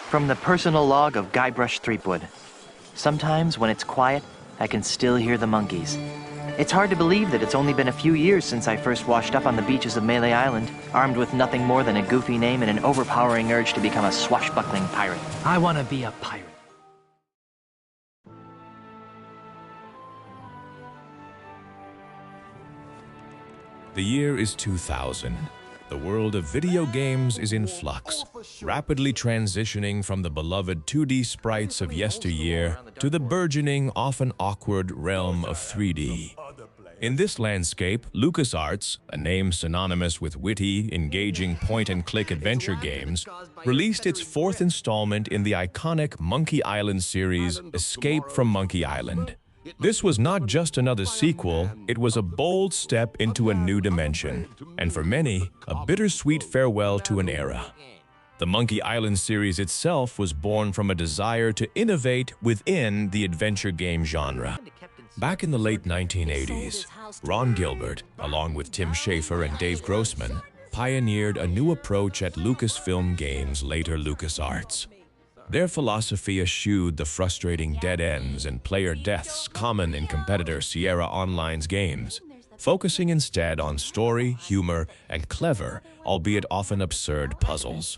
From the personal log of Guybrush Threepwood. Sometimes when it's quiet, I can still hear the monkeys. It's hard to believe that it's only been a few years since I first washed up on the beaches of Melee Island, armed with nothing more than a goofy name and an overpowering urge to become a swashbuckling pirate. I want to be a pirate. The year is 2000. The world of video games is in flux, rapidly transitioning from the beloved 2D sprites of yesteryear to the burgeoning, often awkward realm of 3D. In this landscape, LucasArts, a name synonymous with witty, engaging point-and-click adventure games, released its fourth installment in the iconic Monkey Island series, Escape from Monkey Island. This was not just another sequel, it was a bold step into a new dimension, and for many, a bittersweet farewell to an era. The Monkey Island series itself was born from a desire to innovate within the adventure game genre. Back in the late 1980s, Ron Gilbert, along with Tim Schafer and Dave Grossman, pioneered a new approach at Lucasfilm Games, later LucasArts. Their philosophy eschewed the frustrating dead ends and player deaths common in competitor Sierra Online's games, focusing instead on story, humor, and clever, albeit often absurd, puzzles.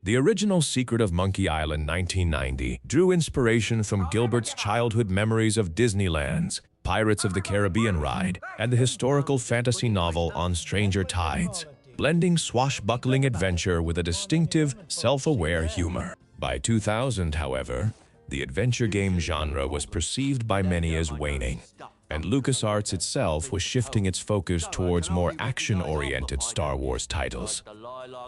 The original Secret of Monkey Island 1990 drew inspiration from Gilbert's childhood memories of Disneyland's Pirates of the Caribbean ride and the historical fantasy novel On Stranger Tides, blending swashbuckling adventure with a distinctive, self-aware humor. By 2000, however, the adventure game genre was perceived by many as waning, and LucasArts itself was shifting its focus towards more action-oriented Star Wars titles.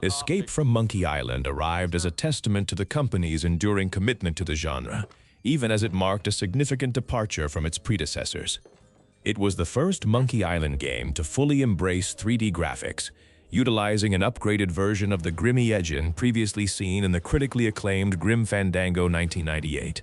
Escape from Monkey Island arrived as a testament to the company's enduring commitment to the genre, even as it marked a significant departure from its predecessors. It was the first Monkey Island game to fully embrace 3D graphics, utilizing an upgraded version of the Grimmy engine previously seen in the critically acclaimed Grim Fandango 1998.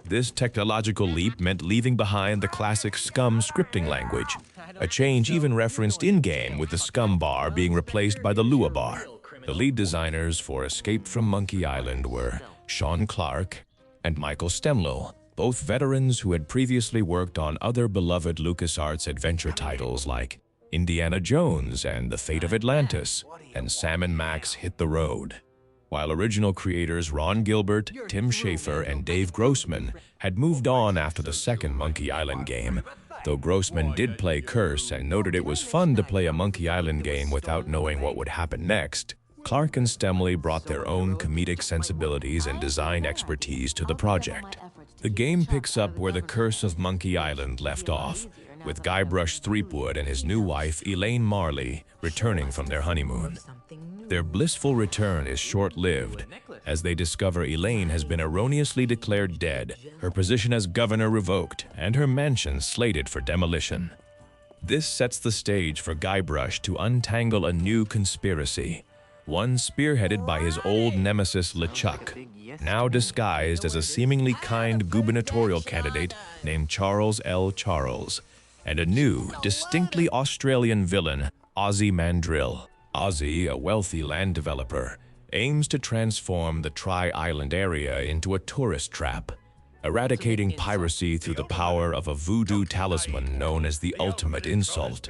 This technological leap meant leaving behind the classic Scum scripting language, a change even referenced in-game with the Scum bar being replaced by the Lua bar. The lead designers for Escape from Monkey Island were Sean Clark and Michael Stemlow, both veterans who had previously worked on other beloved LucasArts adventure titles like Indiana Jones and The Fate of Atlantis, and Sam & Max Hit the Road. While original creators Ron Gilbert, Tim Schafer, and Dave Grossman had moved on after the second Monkey Island game, though Grossman did play Curse and noted it was fun to play a Monkey Island game without knowing what would happen next, Clark and Stemley brought their own comedic sensibilities and design expertise to the project. The game picks up where the Curse of Monkey Island left off, with Guybrush Threepwood and his new wife, Elaine Marley, returning from their honeymoon. Their blissful return is short-lived, as they discover Elaine has been erroneously declared dead, her position as governor revoked, and her mansion slated for demolition. This sets the stage for Guybrush to untangle a new conspiracy, one spearheaded by his old nemesis LeChuck, now disguised as a seemingly kind gubernatorial candidate named Charles L. Charles, and a new, distinctly Australian villain, Ozzy Mandrill. Ozzy, a wealthy land developer, aims to transform the Tri-Island area into a tourist trap, eradicating piracy through the power of a voodoo talisman known as the Ultimate Insult.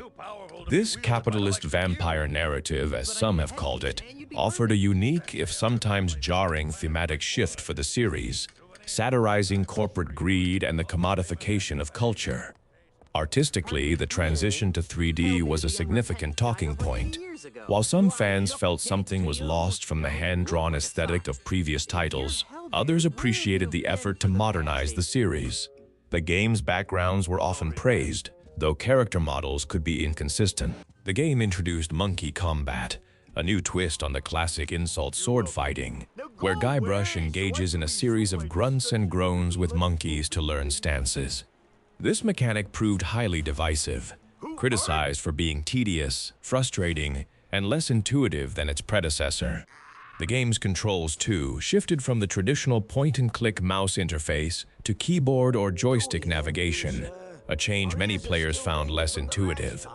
This capitalist vampire narrative, as some have called it, offered a unique, if sometimes jarring, thematic shift for the series, satirizing corporate greed and the commodification of culture. Artistically, the transition to 3D was a significant talking point. While some fans felt something was lost from the hand-drawn aesthetic of previous titles, others appreciated the effort to modernize the series. The game's backgrounds were often praised, though character models could be inconsistent. The game introduced Monkey Kombat, a new twist on the classic insult sword fighting, where Guybrush engages in a series of grunts and groans with monkeys to learn stances. This mechanic proved highly divisive, criticized for being tedious, frustrating, and less intuitive than its predecessor. The game's controls, too, shifted from the traditional point-and-click mouse interface to keyboard or joystick navigation, a change many players found less intuitive.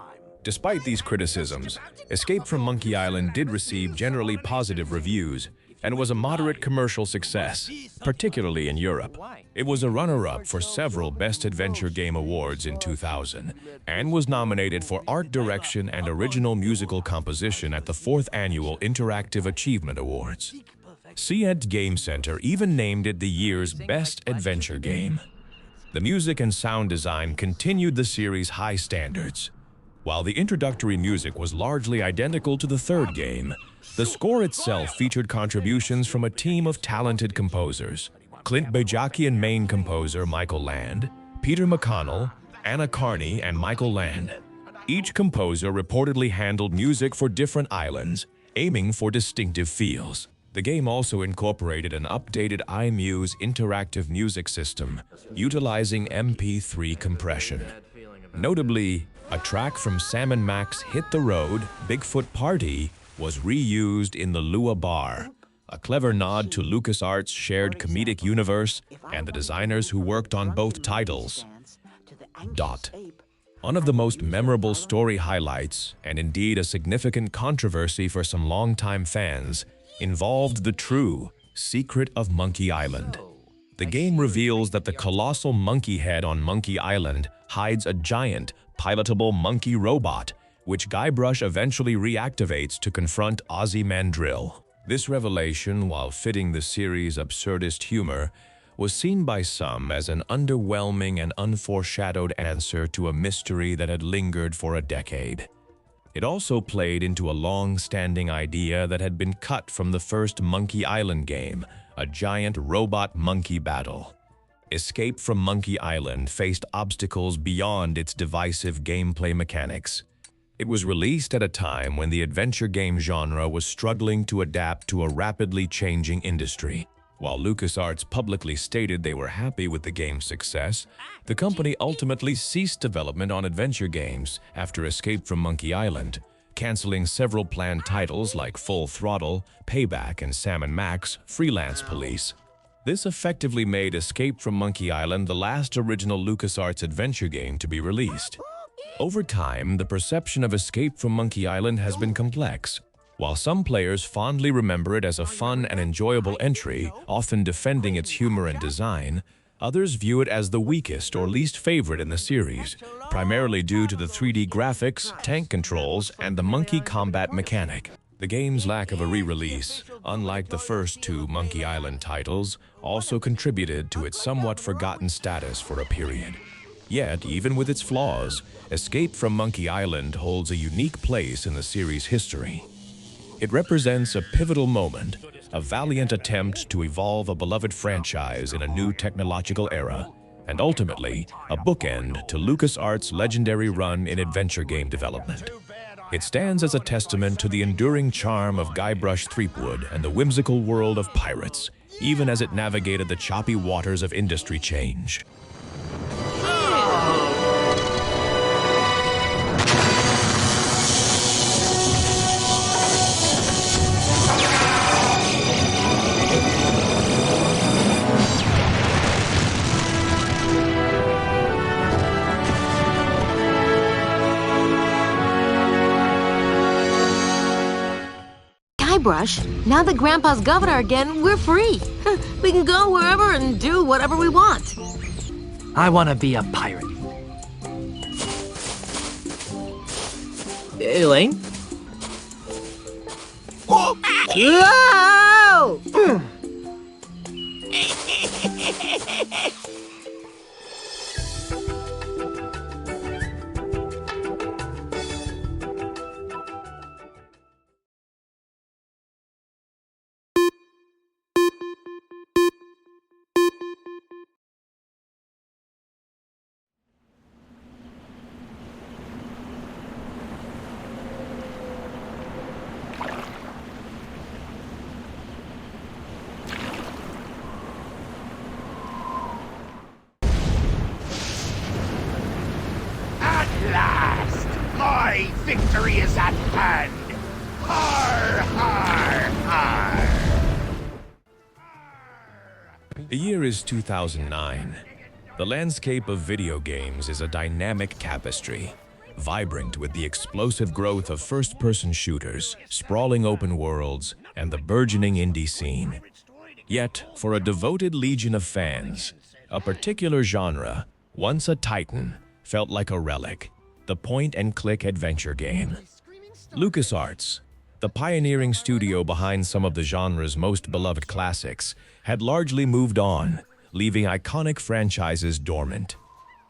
Despite these criticisms, Escape from Monkey Island did receive generally positive reviews, and was a moderate commercial success, particularly in Europe. It was a runner-up for several Best Adventure Game Awards in 2000, and was nominated for Art Direction and Original Musical Composition at the 4th Annual Interactive Achievement Awards. Cient Game Center even named it the year's Best Adventure Game. The music and sound design continued the series' high standards. While the introductory music was largely identical to the third game, the score itself featured contributions from a team of talented composers: Clint Bajakian main composer Michael Land, Peter McConnell, Anna Carney, and Michael Land. Each composer reportedly handled music for different islands, aiming for distinctive feels. The game also incorporated an updated iMuse interactive music system, utilizing MP3 compression. Notably, a track from Sam & Max Hit the Road, Bigfoot Party, was reused in the Lua Bar, a clever nod to LucasArts' shared comedic universe and the designers who worked on both titles. One of the most memorable story highlights, and indeed a significant controversy for some longtime fans, involved the true secret of Monkey Island. The game reveals that the colossal monkey head on Monkey Island hides a giant, pilotable monkey robot, which Guybrush eventually reactivates to confront Ozymandias. This revelation, while fitting the series' absurdist humor, was seen by some as an underwhelming and unforeshadowed answer to a mystery that had lingered for a decade. It also played into a long-standing idea that had been cut from the first Monkey Island game, a giant robot monkey battle. Escape from Monkey Island faced obstacles beyond its divisive gameplay mechanics. It was released at a time when the adventure game genre was struggling to adapt to a rapidly changing industry. While LucasArts publicly stated they were happy with the game's success, the company ultimately ceased development on adventure games after Escape from Monkey Island, canceling several planned titles like Full Throttle, Payback, and Sam & Max Freelance Police. This effectively made Escape from Monkey Island the last original LucasArts adventure game to be released. Over time, the perception of Escape from Monkey Island has been complex. While some players fondly remember it as a fun and enjoyable entry, often defending its humor and design, others view it as the weakest or least favorite in the series, primarily due to the 3D graphics, tank controls, and the monkey combat mechanic. The game's lack of a re-release, unlike the first two Monkey Island titles, also contributed to its somewhat forgotten status for a period. Yet, even with its flaws, Escape from Monkey Island holds a unique place in the series' history. It represents a pivotal moment, a valiant attempt to evolve a beloved franchise in a new technological era, and ultimately, a bookend to LucasArts' legendary run in adventure game development. It stands as a testament to the enduring charm of Guybrush Threepwood and the whimsical world of pirates, even as it navigated the choppy waters of industry change. Guybrush, now that Grandpa's governor again, we're free. We can go wherever and do whatever we want. I want to be a pirate. Elaine? Whoa! Last, my victory is at hand. Har, har, har. The year is 2009. The landscape of video games is a dynamic tapestry, vibrant with the explosive growth of first-person shooters, sprawling open worlds, and the burgeoning indie scene. Yet, for a devoted legion of fans, a particular genre, once a titan, felt like a relic, the point-and-click adventure game. LucasArts, the pioneering studio behind some of the genre's most beloved classics, had largely moved on, leaving iconic franchises dormant.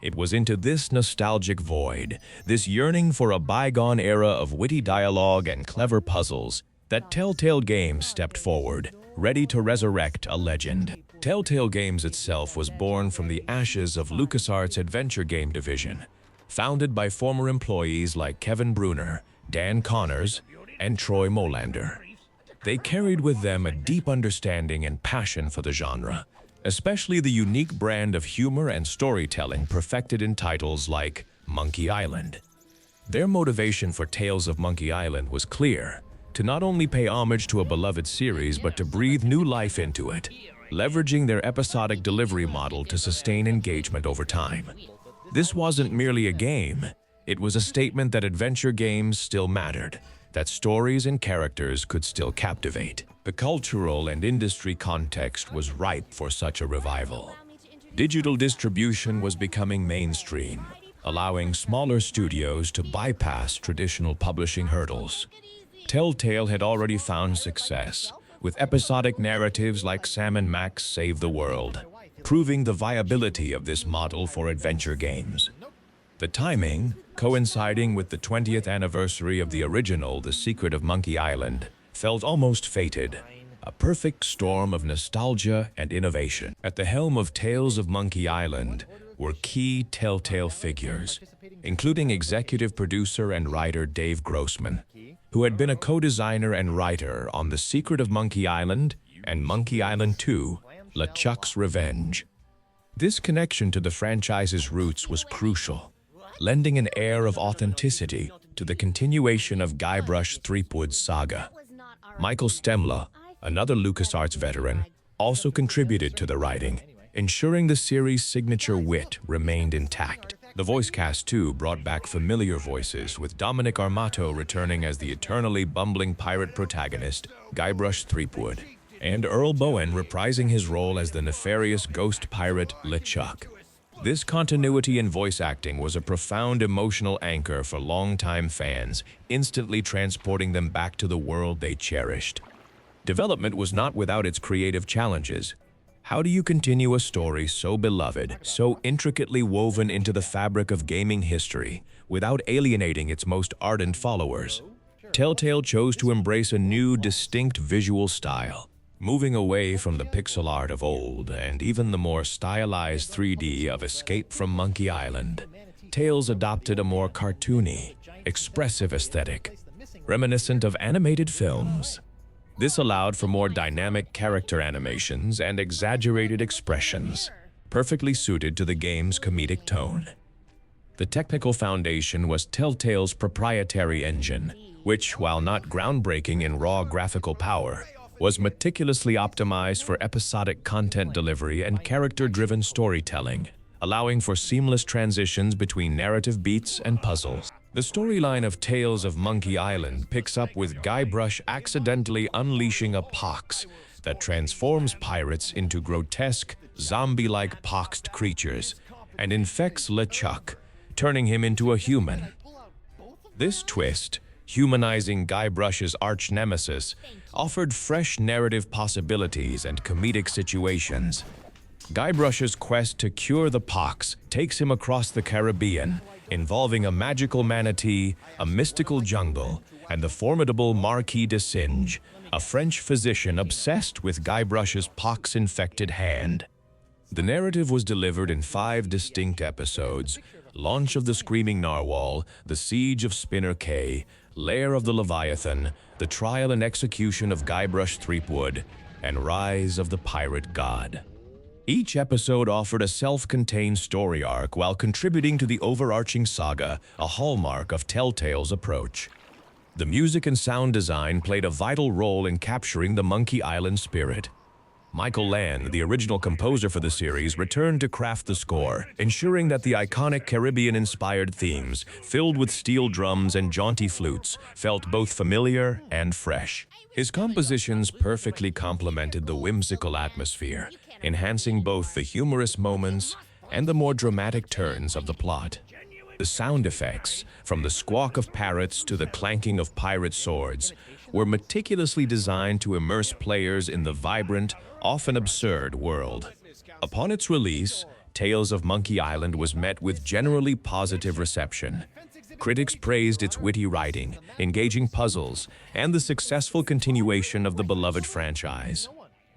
It was into this nostalgic void, this yearning for a bygone era of witty dialogue and clever puzzles, that Telltale Games stepped forward, ready to resurrect a legend. Telltale Games itself was born from the ashes of LucasArts' adventure game division, founded by former employees like Kevin Bruner, Dan Connors, and Troy Molander. They carried with them a deep understanding and passion for the genre, especially the unique brand of humor and storytelling perfected in titles like Monkey Island. Their motivation for Tales of Monkey Island was clear: to not only pay homage to a beloved series, but to breathe new life into it, leveraging their episodic delivery model to sustain engagement over time. This wasn't merely a game, it was a statement that adventure games still mattered, that stories and characters could still captivate. The cultural and industry context was ripe for such a revival. Digital distribution was becoming mainstream, allowing smaller studios to bypass traditional publishing hurdles. Telltale had already found success, with episodic narratives like Sam and Max Save the World, proving the viability of this model for adventure games. The timing, coinciding with the 20th anniversary of the original The Secret of Monkey Island, felt almost fated, a perfect storm of nostalgia and innovation. At the helm of Tales of Monkey Island were key Telltale figures, including executive producer and writer Dave Grossman, who had been a co-designer and writer on The Secret of Monkey Island and Monkey Island 2, LeChuck's Revenge. This connection to the franchise's roots was crucial, lending an air of authenticity to the continuation of Guybrush Threepwood's saga. Michael Stemla, another LucasArts veteran, also contributed to the writing, ensuring the series' signature wit remained intact. The voice cast, too, brought back familiar voices, with Dominic Armato returning as the eternally bumbling pirate protagonist, Guybrush Threepwood, and Earl Boen reprising his role as the nefarious ghost pirate LeChuck. This continuity in voice acting was a profound emotional anchor for longtime fans, instantly transporting them back to the world they cherished. Development was not without its creative challenges. How do you continue a story so beloved, so intricately woven into the fabric of gaming history, without alienating its most ardent followers? Telltale chose to embrace a new, distinct visual style, moving away from the pixel art of old and even the more stylized 3D of Escape from Monkey Island. Tales adopted a more cartoony, expressive aesthetic, reminiscent of animated films. This allowed for more dynamic character animations and exaggerated expressions, perfectly suited to the game's comedic tone. The technical foundation was Telltale's proprietary engine, which, while not groundbreaking in raw graphical power, was meticulously optimized for episodic content delivery and character-driven storytelling, allowing for seamless transitions between narrative beats and puzzles. The storyline of Tales of Monkey Island picks up with Guybrush accidentally unleashing a pox that transforms pirates into grotesque, zombie-like poxed creatures and infects LeChuck, turning him into a human. This twist, humanizing Guybrush's arch-nemesis, offered fresh narrative possibilities and comedic situations. Guybrush's quest to cure the pox takes him across the Caribbean, involving a magical manatee, a mystical jungle, and the formidable Marquis de Singe, a French physician obsessed with Guybrush's pox-infected hand. The narrative was delivered in 5 distinct episodes: Launch of the Screaming Narwhal, The Siege of Spinner Cay, Lair of the Leviathan, The Trial and Execution of Guybrush Threepwood, and Rise of the Pirate God. Each episode offered a self-contained story arc while contributing to the overarching saga, a hallmark of Telltale's approach. The music and sound design played a vital role in capturing the Monkey Island spirit. Michael Land, the original composer for the series, returned to craft the score, ensuring that the iconic Caribbean-inspired themes, filled with steel drums and jaunty flutes, felt both familiar and fresh. His compositions perfectly complemented the whimsical atmosphere, enhancing both the humorous moments and the more dramatic turns of the plot. The sound effects, from the squawk of parrots to the clanking of pirate swords, were meticulously designed to immerse players in the vibrant, often absurd world. Upon its release, Tales of Monkey Island was met with generally positive reception. Critics praised its witty writing, engaging puzzles, and the successful continuation of the beloved franchise.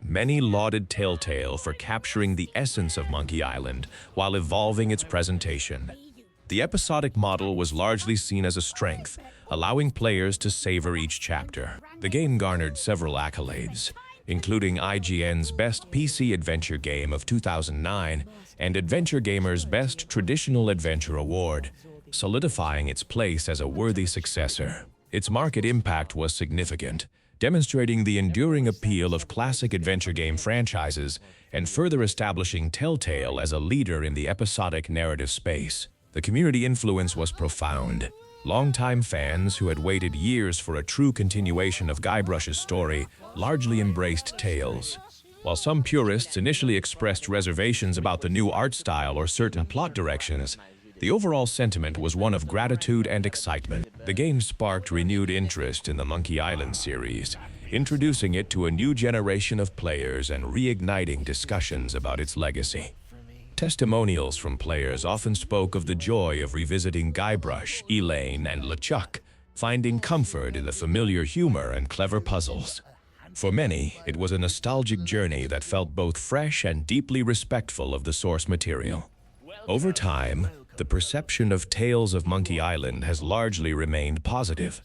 Many lauded Telltale for capturing the essence of Monkey Island while evolving its presentation. The episodic model was largely seen as a strength, allowing players to savor each chapter. The game garnered several accolades, including IGN's Best PC Adventure Game of 2009 and Adventure Gamer's Best Traditional Adventure Award, solidifying its place as a worthy successor. Its market impact was significant, demonstrating the enduring appeal of classic adventure game franchises and further establishing Telltale as a leader in the episodic narrative space. The community influence was profound. Longtime fans who had waited years for a true continuation of Guybrush's story largely embraced Tales. While some purists initially expressed reservations about the new art style or certain plot directions, the overall sentiment was one of gratitude and excitement. The game sparked renewed interest in the Monkey Island series, introducing it to a new generation of players and reigniting discussions about its legacy. Testimonials from players often spoke of the joy of revisiting Guybrush, Elaine, and LeChuck, finding comfort in the familiar humor and clever puzzles. For many, it was a nostalgic journey that felt both fresh and deeply respectful of the source material. Over time, the perception of Tales of Monkey Island has largely remained positive.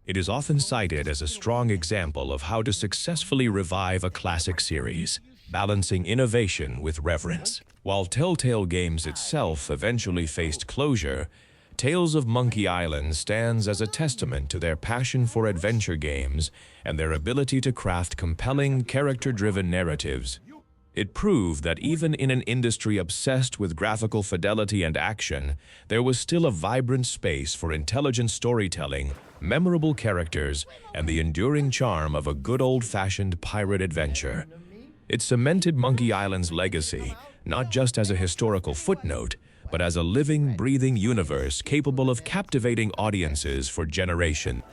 It is often cited as a strong example of how to successfully revive a classic series, balancing innovation with reverence. While Telltale Games itself eventually faced closure, Tales of Monkey Island stands as a testament to their passion for adventure games and their ability to craft compelling, character-driven narratives. It proved that even in an industry obsessed with graphical fidelity and action, there was still a vibrant space for intelligent storytelling, memorable characters, and the enduring charm of a good old-fashioned pirate adventure. It cemented Monkey Island's legacy, not just as a historical footnote, but as a living, breathing universe capable of captivating audiences for generations.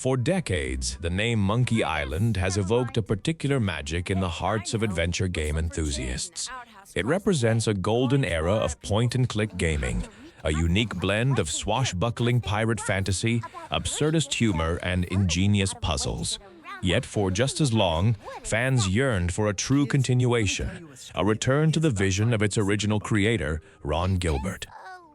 For decades, the name Monkey Island has evoked a particular magic in the hearts of adventure game enthusiasts. It represents a golden era of point-and-click gaming, a unique blend of swashbuckling pirate fantasy, absurdist humor, and ingenious puzzles. Yet for just as long, fans yearned for a true continuation, a return to the vision of its original creator, Ron Gilbert.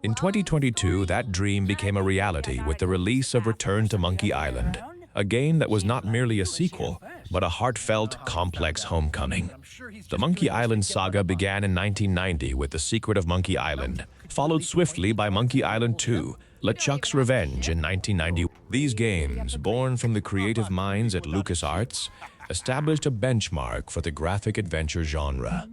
In 2022, that dream became a reality with the release of Return to Monkey Island, a game that was not merely a sequel, but a heartfelt, complex homecoming. The Monkey Island saga began in 1990 with The Secret of Monkey Island, followed swiftly by Monkey Island 2, LeChuck's Revenge in 1990. These games, born from the creative minds at LucasArts, established a benchmark for the graphic adventure genre.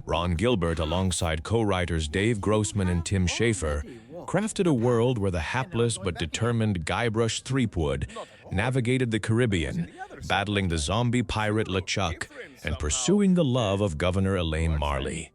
Ron Gilbert, alongside co-writers Dave Grossman and Tim Schafer, crafted a world where the hapless but determined Guybrush Threepwood navigated the Caribbean, battling the zombie pirate LeChuck and pursuing the love of Governor Elaine Marley.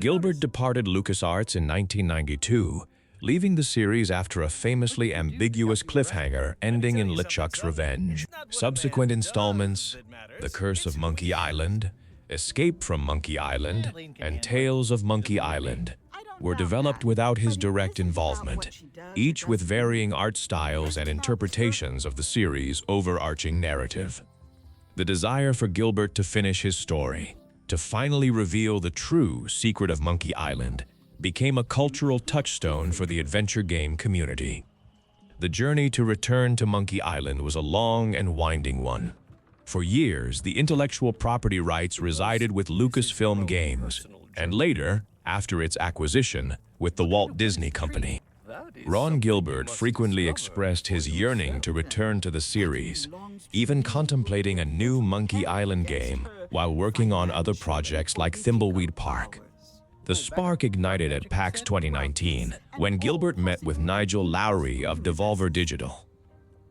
Gilbert departed LucasArts in 1992, leaving the series after a famously ambiguous cliffhanger ending in LeChuck's Revenge. Subsequent installments, The Curse of Monkey Island, Escape from Monkey Island and Tales of Monkey Island were developed without his direct involvement, each with varying art styles and interpretations of the series' overarching narrative. The desire for Gilbert to finish his story, to finally reveal the true secret of Monkey Island, became a cultural touchstone for the adventure game community. The journey to return to Monkey Island was a long and winding one. For years, the intellectual property rights resided with Lucasfilm Games, and later, after its acquisition, with the Walt Disney Company. Ron Gilbert frequently expressed his yearning to return to the series, even contemplating a new Monkey Island game while working on other projects like Thimbleweed Park. The spark ignited at PAX 2019 when Gilbert met with Nigel Lowry of Devolver Digital.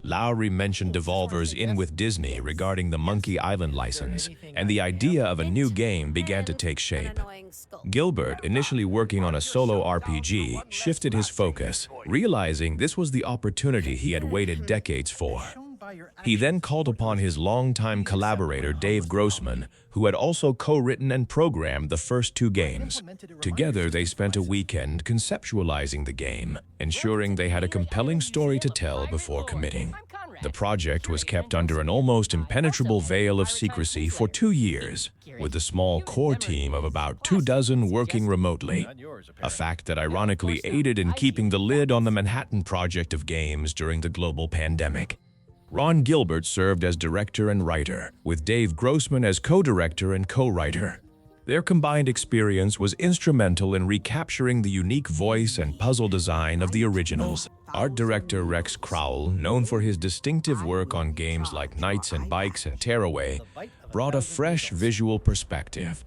Lowry mentioned Devolver's in with Disney regarding the Monkey Island license, and the idea of a new game began to take shape. Gilbert, initially working on a solo RPG, shifted his focus, realizing this was the opportunity he had waited decades for. He then called upon his longtime collaborator Dave Grossman, who had also co-written and programmed the first two games. Together, they spent a weekend conceptualizing the game, ensuring they had a compelling story to tell before committing. The project was kept under an almost impenetrable veil of secrecy for 2 years, with a small core team of about 24 working remotely, a fact that ironically aided in keeping the lid on the Manhattan Project of games during the global pandemic. Ron Gilbert served as director and writer, with Dave Grossman as co-director and co-writer. Their combined experience was instrumental in recapturing the unique voice and puzzle design of the originals. Art director Rex Crowell, known for his distinctive work on games like Knights and Bikes and Tearaway, brought a fresh visual perspective.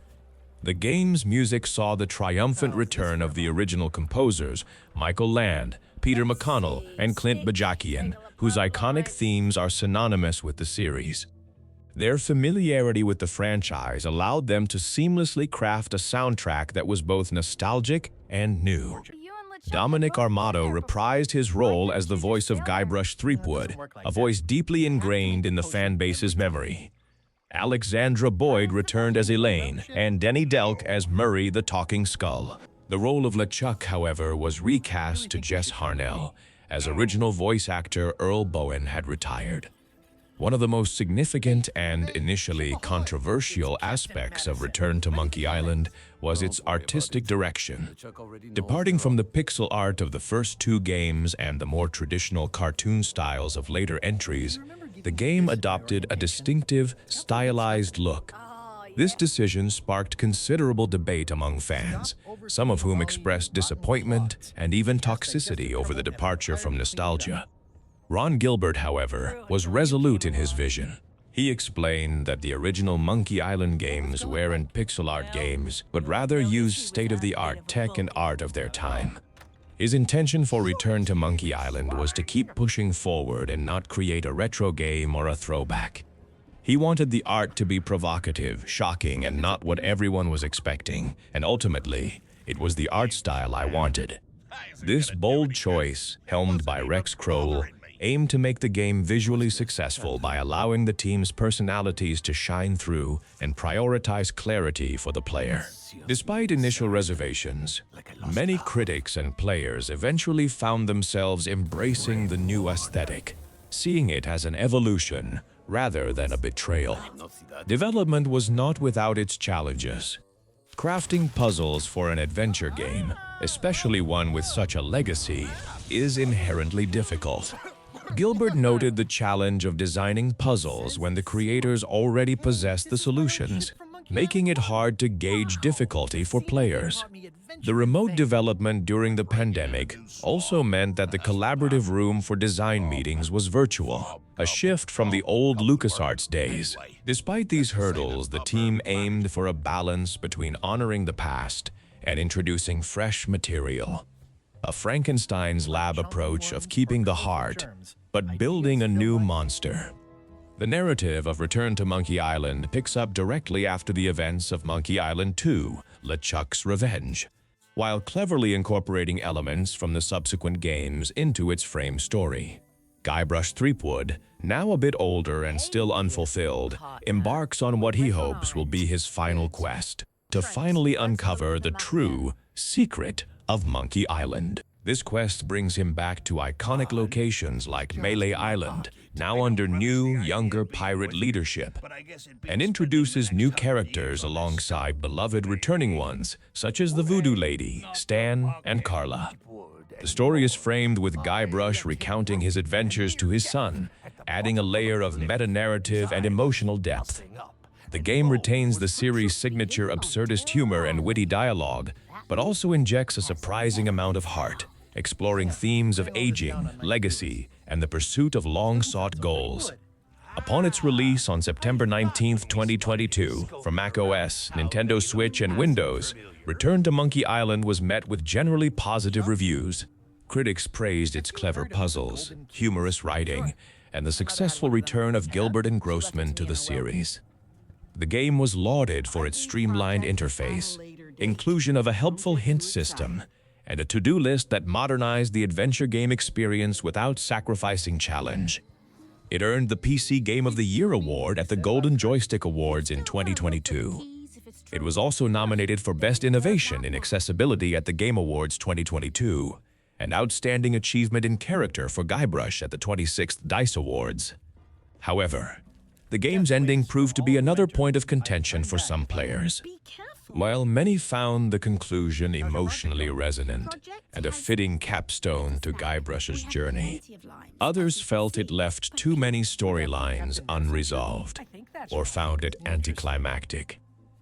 The game's music saw the triumphant return of the original composers, Michael Land, Peter McConnell, and Clint Bajakian, whose iconic themes are synonymous with the series. Their familiarity with the franchise allowed them to seamlessly craft a soundtrack that was both nostalgic and new. Dominic Armato reprised his role as the voice of Guybrush Threepwood, a voice deeply ingrained in the fanbase's memory. Alexandra Boyd returned as Elaine, and Denny Delk as Murray the Talking Skull. The role of LeChuck, however, was recast to Jess Harnell, as original voice actor Earl Bowen had retired. One of the most significant and initially controversial aspects of Return to Monkey Island was its artistic direction. Departing from the pixel art of the first two games and the more traditional cartoon styles of later entries, the game adopted a distinctive, stylized look. This decision sparked considerable debate among fans, some of whom expressed disappointment and even toxicity over the departure from nostalgia. Ron Gilbert, however, was resolute in his vision. He explained that the original Monkey Island games weren't pixel art games, but rather used state-of-the-art tech and art of their time. His intention for Return to Monkey Island was to keep pushing forward and not create a retro game or a throwback. He wanted the art to be provocative, shocking, and not what everyone was expecting, and ultimately, it was the art style I wanted. This bold choice, helmed by Rex Crowell, aimed to make the game visually successful by allowing the team's personalities to shine through and prioritize clarity for the player. Despite initial reservations, many critics and players eventually found themselves embracing the new aesthetic, seeing it as an evolution rather than a betrayal. Development was not without its challenges. Crafting puzzles for an adventure game, especially one with such a legacy, is inherently difficult. Gilbert noted the challenge of designing puzzles when the creators already possessed the solutions, making it hard to gauge difficulty for players. The remote development during the pandemic also meant that the collaborative room for design meetings was virtual, a shift from the old LucasArts days. Despite these hurdles, the team aimed for a balance between honoring the past and introducing fresh material. A Frankenstein's lab approach of keeping the heart, but building a new monster. The narrative of Return to Monkey Island picks up directly after the events of Monkey Island 2, LeChuck's Revenge, while cleverly incorporating elements from the subsequent games into its frame story. Guybrush Threepwood, now a bit older and still unfulfilled, embarks on what he hopes will be his final quest, to finally uncover the true secret of Monkey Island. This quest brings him back to iconic locations like Melee Island, now under new, younger pirate leadership, and introduces new characters alongside beloved returning ones, such as the Voodoo Lady, Stan, and Carla. The story is framed with Guybrush recounting his adventures to his son, adding a layer of meta-narrative and emotional depth. The game retains the series' signature absurdist humor and witty dialogue, but also injects a surprising amount of heart, exploring themes of aging, legacy, and the pursuit of long-sought goals. Upon its release on September 19, 2022, for macOS, Nintendo Switch, and Windows, Return to Monkey Island was met with generally positive reviews. Critics praised its clever puzzles, humorous writing, and the successful return of Gilbert and Grossman to the series. The game was lauded for its streamlined interface, inclusion of a helpful hint system, and a to-do list that modernized the adventure game experience without sacrificing challenge. It earned the PC Game of the Year award at the Golden Joystick Awards in 2022. It was also nominated for Best Innovation in Accessibility at the Game Awards 2022, and Outstanding Achievement in Character for Guybrush at the 26th DICE Awards. However, the game's ending proved to be another point of contention for some players. While many found the conclusion emotionally resonant and a fitting capstone to Guybrush's journey, others felt it left too many storylines unresolved or found it anticlimactic,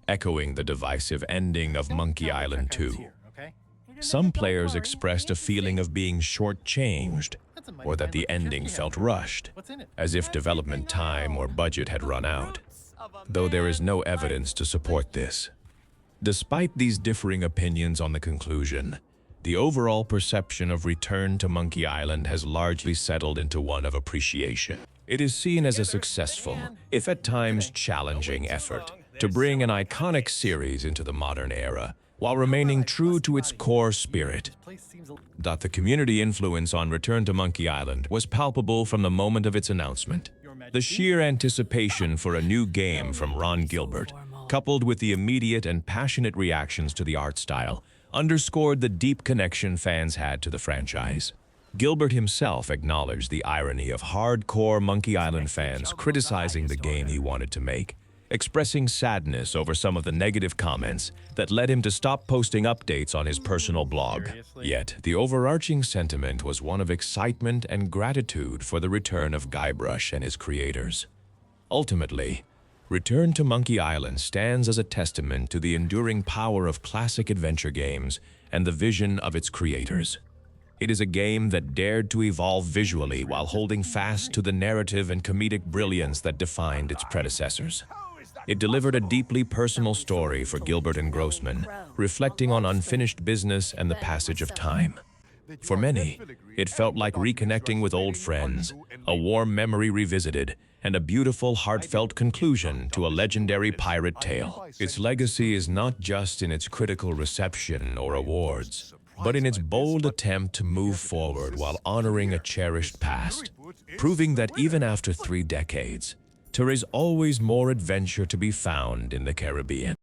echoing the divisive ending of Monkey Island 2. Some players expressed a feeling of being shortchanged, or that the ending felt rushed, as if development time or budget had run out, though there is no evidence to support this. Despite these differing opinions on the conclusion, the overall perception of Return to Monkey Island has largely settled into one of appreciation. It is seen as a successful, if at times challenging, effort to bring an iconic series into the modern era, while remaining true to its core spirit. The community influence on Return to Monkey Island was palpable from the moment of its announcement. The sheer anticipation for a new game from Ron Gilbert, coupled with the immediate and passionate reactions to the art style, underscored the deep connection fans had to the franchise. Gilbert himself acknowledged the irony of hardcore Monkey Island fans criticizing the game he wanted to make, expressing sadness over some of the negative comments that led him to stop posting updates on his personal blog. Yet, the overarching sentiment was one of excitement and gratitude for the return of Guybrush and his creators. Ultimately, Return to Monkey Island stands as a testament to the enduring power of classic adventure games and the vision of its creators. It is a game that dared to evolve visually while holding fast to the narrative and comedic brilliance that defined its predecessors. It delivered a deeply personal story for Gilbert and Grossman, reflecting on unfinished business and the passage of time. For many, it felt like reconnecting with old friends, a warm memory revisited, and a beautiful, heartfelt conclusion to a legendary pirate tale. Its legacy is not just in its critical reception or awards, but in its bold attempt to move forward while honoring a cherished past, proving that even after 3 decades, there is always more adventure to be found in the Caribbean.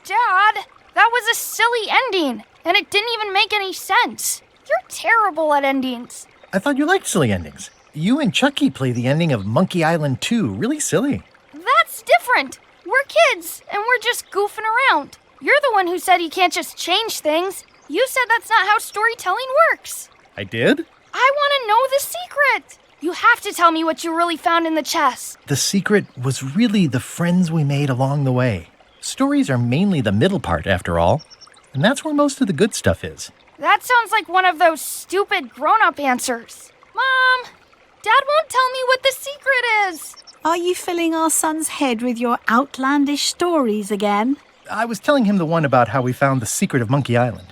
Dad, that was a silly ending, and it didn't even make any sense. You're terrible at endings. I thought you liked silly endings. You and Chucky play the ending of Monkey Island 2 really silly. That's different. We're kids, and we're just goofing around. You're the one who said you can't just change things. You said that's not how storytelling works. I did? I want to know the secret. You have to tell me what you really found in the chest. The secret was really the friends we made along the way. Stories are mainly the middle part, after all. And that's where most of the good stuff is. That sounds like one of those stupid grown-up answers. Mom, Dad won't tell me what the secret is. Are you filling our son's head with your outlandish stories again? I was telling him the one about how we found the secret of Monkey Island.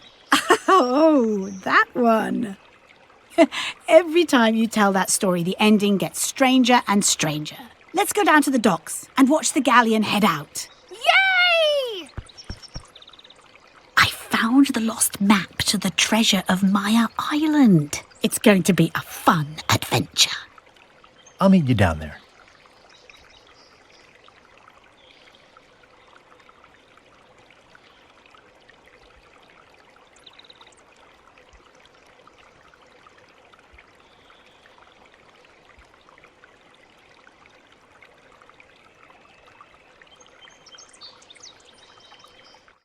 Oh, that one. Every time you tell that story, the ending gets stranger and stranger. Let's go down to the docks and watch the galleon head out. Yay! I found found the lost map to the treasure of Maya Island. It's going to be a fun adventure. I'll meet you down there.